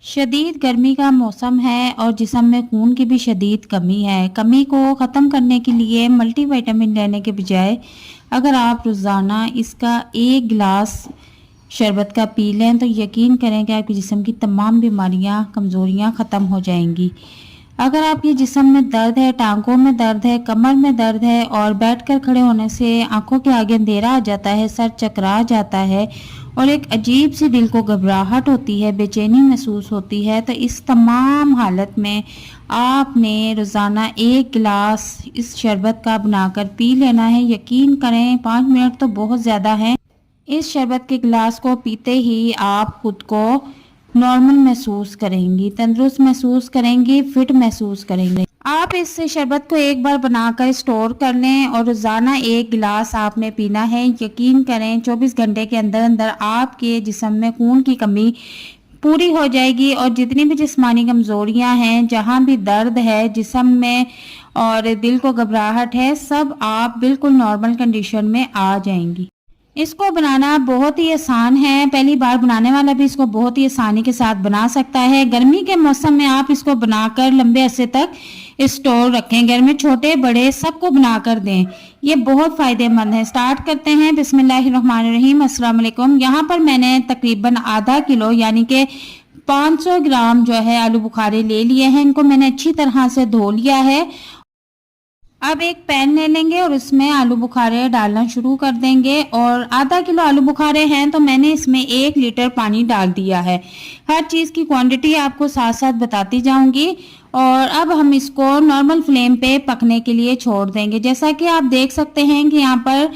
शदीद गर्मी का मौसम है और जिस्म में खून की भी शदीद कमी है। कमी को ख़त्म करने के लिए मल्टीविटामिन लेने के बजाय अगर आप रोज़ाना इसका 1 गिलास शरबत का पी लें तो यकीन करें कि आपके जिस्म की तमाम बीमारियां, कमज़ोरियां ख़त्म हो जाएंगी। अगर आपके जिस्म में दर्द है, टांगों में दर्द है, कमर में दर्द है और बैठकर खड़े होने से आंखों के आगे अंधेरा आ जाता है, सर चकरा जाता है और एक अजीब सी दिल को घबराहट होती है, बेचैनी महसूस होती है, तो इस तमाम हालत में आपने रोज़ाना 1 गिलास इस शरबत का बनाकर पी लेना है। यकीन करें 5 मिनट तो बहुत ज़्यादा है। इस शरबत के गिलास को पीते ही आप खुद को नॉर्मल महसूस करेंगी, तंदुरुस्त महसूस करेंगी, फिट महसूस करेंगे। आप इस शरबत को एक बार बनाकर स्टोर कर लें और रोज़ाना 1 गिलास आपने पीना है। यकीन करें 24 घंटे के अंदर अंदर आपके जिस्म में खून की कमी पूरी हो जाएगी और जितनी भी जिस्मानी कमज़ोरियां हैं, जहां भी दर्द है जिस्म में और दिल को घबराहट है, सब आप बिल्कुल नॉर्मल कंडीशन में आ जाएंगी। इसको बनाना बहुत ही आसान है, पहली बार बनाने वाला भी इसको बहुत ही आसानी के साथ बना सकता है। गर्मी के मौसम में आप इसको बनाकर लंबे अरसे तक स्टोर रखें, घर में छोटे बड़े सबको बनाकर दें, ये बहुत फ़ायदेमंद है। स्टार्ट करते हैं। बिस्मिल्लाहिर्रहमानिर्रहीम। अस्सलाम वालेकुम। यहाँ पर मैंने तकरीबन आधा किलो यानी कि 500 ग्राम जो है आलू बुखारे ले लिए हैं। इनको मैंने अच्छी तरह से धो लिया है। अब एक पैन ले लेंगे और उसमें आलू बुखारे डालना शुरू कर देंगे और आधा किलो आलू बुखारे हैं तो मैंने इसमें 1 लीटर पानी डाल दिया है। हर चीज़ की क्वांटिटी आपको साथ साथ बताती जाऊंगी। और अब हम इसको नॉर्मल फ्लेम पे पकने के लिए छोड़ देंगे। जैसा कि आप देख सकते हैं कि यहाँ पर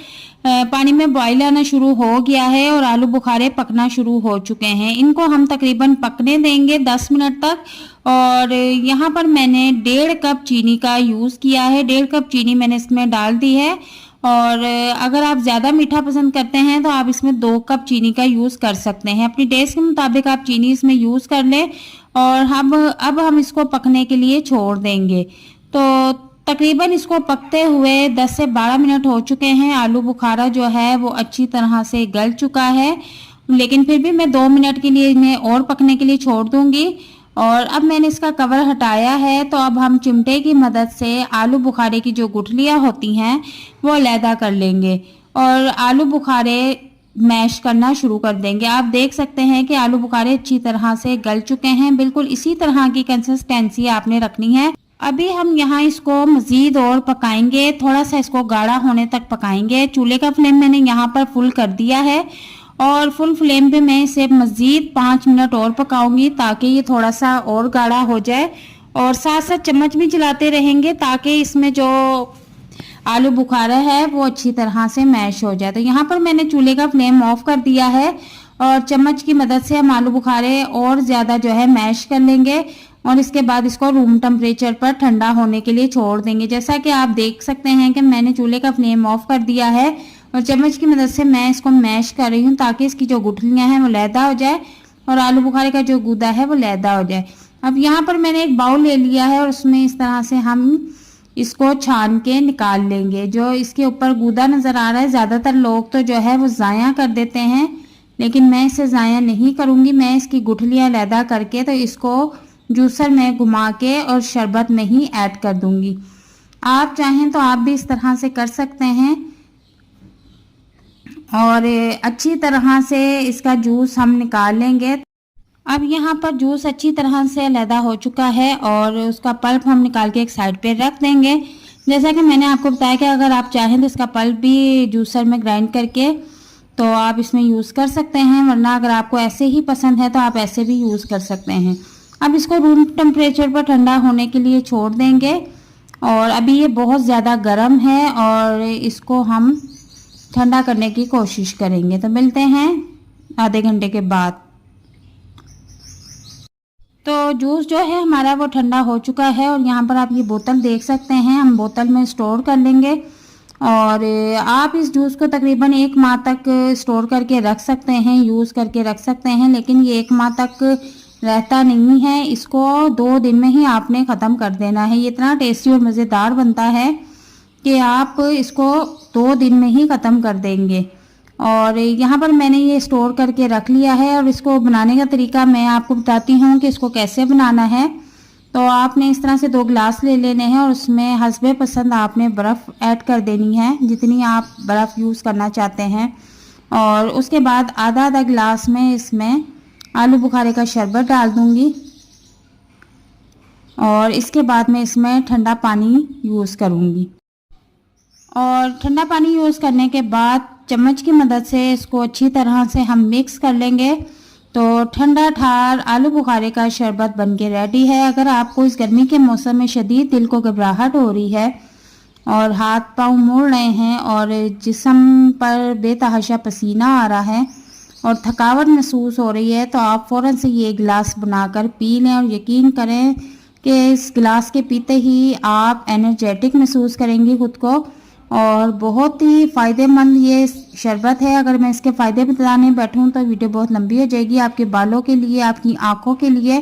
पानी में बॉईल आना शुरू हो गया है और आलू बुखारे पकना शुरू हो चुके हैं। इनको हम तकरीबन पकने देंगे 10 मिनट तक। और यहाँ पर मैंने 1.5 कप चीनी का यूज़ किया है। 1.5 कप चीनी मैंने इसमें डाल दी है। और अगर आप ज़्यादा मीठा पसंद करते हैं तो आप इसमें 2 कप चीनी का यूज़ कर सकते हैं। अपनी टेस्ट के मुताबिक आप चीनी इसमें यूज़ कर लें। और अब हम इसको पकने के लिए छोड़ देंगे। तो तकरीबन इसको पकते हुए 10 से 12 मिनट हो चुके हैं। आलू बुखारा जो है वो अच्छी तरह से गल चुका है, लेकिन फिर भी मैं 2 मिनट के लिए इन्हें और पकने के लिए छोड़ दूंगी। और अब मैंने इसका कवर हटाया है तो अब हम चिमटे की मदद से आलू बुखारे की जो गुठलियाँ होती हैं वो अलहदा कर लेंगे और आलू बुखारे मैश करना शुरू कर देंगे। आप देख सकते हैं कि आलू बुखारे अच्छी तरह से गल चुके हैं। बिल्कुल इसी तरह की कंसिस्टेंसी आपने रखनी है। अभी हम यहाँ इसको मज़ीद और पकाएंगे, थोड़ा सा इसको गाढ़ा होने तक पकाएंगे। चूल्हे का फ्लेम मैंने यहाँ पर फुल कर दिया है और फुल फ्लेम पे मैं इसे मज़ीद 5 मिनट और पकाऊंगी ताकि ये थोड़ा सा और गाढ़ा हो जाए। और साथ साथ चम्मच भी चलाते रहेंगे ताकि इसमें जो आलू बुखारा है वो अच्छी तरह से मैश हो जाए। तो यहाँ पर मैंने चूल्हे का फ्लेम ऑफ कर दिया है और चम्मच की मदद से हम आलू बुखारे और ज़्यादा जो है मैश कर लेंगे और इसके बाद इसको रूम टेम्परेचर पर ठंडा होने के लिए छोड़ देंगे। जैसा कि आप देख सकते हैं कि मैंने चूल्हे का फ्लेम ऑफ कर दिया है और चम्मच की मदद से मैं इसको मैश कर रही हूँ ताकि इसकी जो गुठलियाँ हैं वो लैदा हो जाए और आलू बुखारे का जो गूदा है वो लैदा हो जाए। अब यहाँ पर मैंने एक बाउल ले लिया है और उसमें इस तरह से हम इसको छान के निकाल लेंगे। जो इसके ऊपर गूदा नज़र आ रहा है, ज़्यादातर लोग तो जो है वो ज़ाया कर देते हैं, लेकिन मैं इसे ज़ाया नहीं करूँगी। मैं इसकी गुठलियाँ लैदा करके तो इसको जूसर में घुमा के और शरबत में ही ऐड कर दूंगी। आप चाहें तो आप भी इस तरह से कर सकते हैं। और अच्छी तरह से इसका जूस हम निकाल लेंगे। अब यहाँ पर जूस अच्छी तरह से अलहदा हो चुका है और उसका पल्प हम निकाल के एक साइड पे रख देंगे। जैसा कि मैंने आपको बताया कि अगर आप चाहें तो इसका पल्प भी जूसर में ग्राइंड करके तो आप इसमें यूज़ कर सकते हैं, वरना अगर आपको ऐसे ही पसंद है तो आप ऐसे भी यूज़ कर सकते हैं। अब इसको रूम टेम्परेचर पर ठंडा होने के लिए छोड़ देंगे। और अभी ये बहुत ज़्यादा गर्म है और इसको हम ठंडा करने की कोशिश करेंगे। तो मिलते हैं आधे घंटे के बाद। तो जूस जो है हमारा वो ठंडा हो चुका है और यहाँ पर आप ये बोतल देख सकते हैं, हम बोतल में स्टोर कर लेंगे। और आप इस जूस को तकरीबन 1 माह तक स्टोर करके रख सकते हैं, यूज़ करके रख सकते हैं, लेकिन ये 1 माह तक रहता नहीं है। इसको 2 दिन में ही आपने ख़त्म कर देना है। ये इतना टेस्टी और मज़ेदार बनता है कि आप इसको 2 दिन में ही ख़त्म कर देंगे। और यहाँ पर मैंने ये स्टोर करके रख लिया है। और इसको बनाने का तरीका मैं आपको बताती हूँ कि इसको कैसे बनाना है। तो आपने इस तरह से 2 गिलास ले लेने हैं और उसमें हस्बे पसंद आपने बर्फ़ ऐड कर देनी है, जितनी आप बर्फ़ यूज़ करना चाहते हैं। और उसके बाद आधा आधा गिलास में इसमें आलू बुखारे का शरबत डाल दूँगी। और इसके बाद मैं इसमें ठंडा पानी यूज़ करूँगी। और ठंडा पानी यूज़ करने के बाद चम्मच की मदद से इसको अच्छी तरह से हम मिक्स कर लेंगे। तो ठंडा ठार आलू बुखारे का शरबत बनके रेडी है। अगर आपको इस गर्मी के मौसम में शदीद दिल को घबराहट हो रही है और हाथ पाँव मुड़ रहे हैं और जिस्म पर बेतहाशा पसीना आ रहा है और थकावट महसूस हो रही है, तो आप फ़ौरन से ये गिलास बनाकर पी लें। और यकीन करें कि इस गिलास के पीते ही आप एनर्जेटिक महसूस करेंगी खुद को। और बहुत ही फ़ायदेमंद ये शरबत है। अगर मैं इसके फ़ायदे बताने बैठूं तो वीडियो बहुत लंबी हो जाएगी। आपके बालों के लिए, आपकी आँखों के लिए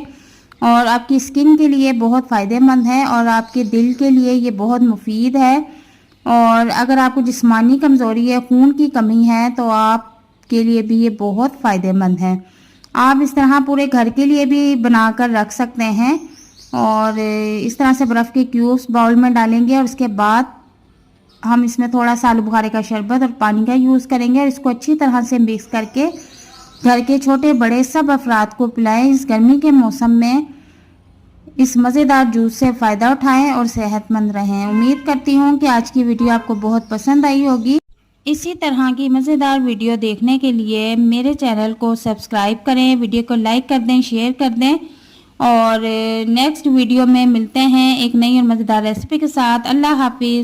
और आपकी स्किन के लिए बहुत फ़ायदेमंद है। और आपके दिल के लिए ये बहुत मुफीद है। और अगर आपको जिस्मानी कमज़ोरी है, खून की कमी है, तो आपके लिए भी ये बहुत फ़ायदेमंद है। आप इस तरह पूरे घर के लिए भी बनाकर रख सकते हैं। और इस तरह से बर्फ़ के क्यूब्स बाउल में डालेंगे और उसके बाद हम इसमें थोड़ा सा आलू बुखारे का शरबत और पानी का यूज़ करेंगे। और इसको अच्छी तरह से मिक्स करके घर के छोटे बड़े सब अफराद को पिलाएं। इस गर्मी के मौसम में इस मज़ेदार जूस से फ़ायदा उठाएं और सेहतमंद रहें। उम्मीद करती हूँ कि आज की वीडियो आपको बहुत पसंद आई होगी। इसी तरह की मज़ेदार वीडियो देखने के लिए मेरे चैनल को सब्सक्राइब करें, वीडियो को लाइक कर दें, शेयर कर दें। और नेक्स्ट वीडियो में मिलते हैं एक नई और मज़ेदार रेसिपी के साथ। अल्लाह हाफिज़।